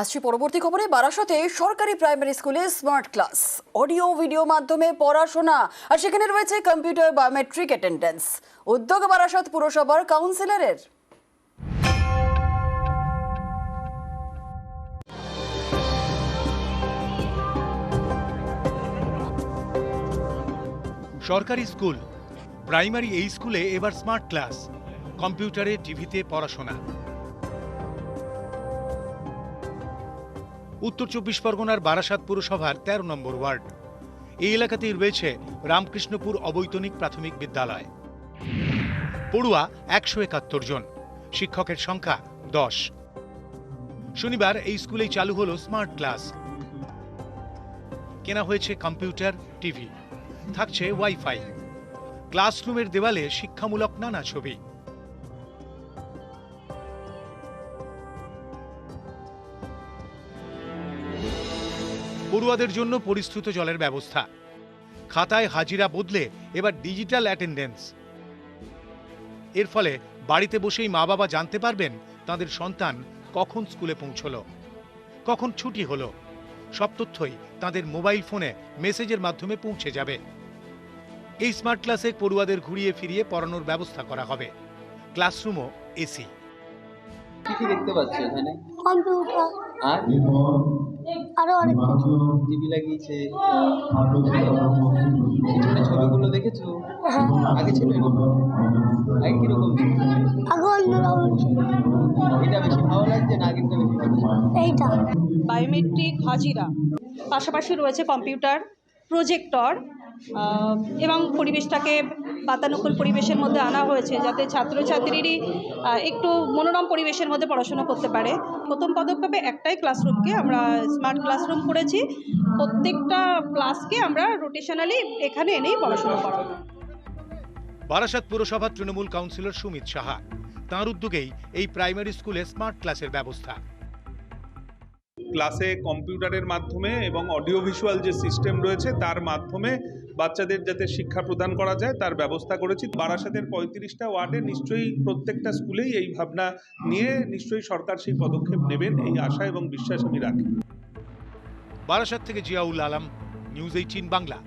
আসছি পরবর্তী খবরে। বারাসতে সরকারি প্রাইমারি স্কুলে স্মার্ট ক্লাস, অডিও ভিডিও মাধ্যমে পড়াশোনা, আর সেখানে রয়েছে কম্পিউটার বায়োমেট্রিক অ্যাটেন্ডেন্স। উদ্যোগ বারাসত পুরসভার কাউন্সিলরের। সরকারি স্কুল, প্রাইমারি এই স্কুলে এবার স্মার্ট ক্লাস, কম্পিউটারে টিভিতে পড়াশোনা। উত্তর 24 পরগনার বারাসাত পুরসভার 13 নম্বর ওয়ার্ড। এই এলাকাতেই রয়েছে রামকৃষ্ণপুর অবৈতনিক প্রাথমিক বিদ্যালয়। পড়ুয়া 171 জন, শিক্ষকের সংখ্যা 10। শনিবার এই স্কুলেই চালু হলো স্মার্ট ক্লাস। কেনা হয়েছে কম্পিউটার, টিভি, থাকছে ওয়াইফাই। ক্লাসরুমের দেওয়ালে শিক্ষামূলক নানা ছবি। পড়ুয়াদের জন্য পরিশ্রুত জলের ব্যবস্থা। খাতায় হাজিরা বদলে এবার ডিজিটাল অ্যাটেন্ডেন্স। এর ফলে বাড়িতে বসেই মা বাবা জানতে পারবেন তাদের সন্তান কখন স্কুলে পৌঁছলো, কখন ছুটি হলো। সব তথ্যই তাদের মোবাইল ফোনে মেসেজের মাধ্যমে পৌঁছে যাবে। এই স্মার্ট ক্লাসে পড়ুয়াদের ঘুরিয়ে ফিরিয়ে পড়ানোর ব্যবস্থা করা হবে। ক্লাসরুমও এসি। কি কি দেখতে পাচ্ছি এখানে? কম্পিউটার আর আরো অনেক কিছু। টিভি লাগিয়েছে। পিছনে ছবিগুলো দেখেছো? হ্যাঁ, আগে ছিল এরকম? আগে কিরকম ছিল? আগে অন্যরকম ছিল। এটা বেশি ভালো লাগছে না আগেরটা বেশি ভালো লাগছে? এইটা বায়োমেট্রিক হাজিরা, পাশাপাশি রয়েছে কম্পিউটার, প্রজেক্টর, এবং পরিবেশটাকে বাতানুকূল পরিবেশের মধ্যে আনা হয়েছে যাতে ছাত্রছাত্রীরই একটু মনোরম পরিবেশের মধ্যে পড়াশোনা করতে পারে। প্রথম পদক্ষেপে একটাই ক্লাসরুমকে আমরা স্মার্ট ক্লাসরুম করেছি। প্রত্যেকটা ক্লাসকে আমরা রোটেশনালি এখানে এনেই পড়াশোনা করাবো। বারাসাত পুরসভার তৃণমূল কাউন্সিলর সুমিত সাহা, তাঁর উদ্যোগেই এই প্রাইমারি স্কুলে স্মার্ট ক্লাসের ব্যবস্থা। ক্লাসে কম্পিউটারের মাধ্যমে এবং অডিও ভিজুয়াল যে সিস্টেম রয়েছে তার মাধ্যমে বাচ্চাদের যাতে শিক্ষা প্রদান করা যায় তার ব্যবস্থা করেছি। বারাসাতের 35টা ওয়ার্ডে নিশ্চয়ই প্রত্যেকটা স্কুলেই এই ভাবনা নিয়ে নিশ্চয়ই সরকার সেই পদক্ষেপ নেবেন, এই আশা এবং বিশ্বাস আমি রাখি। বারাসাত থেকে জিয়াউল আলম, নিউজ 18 বাংলা।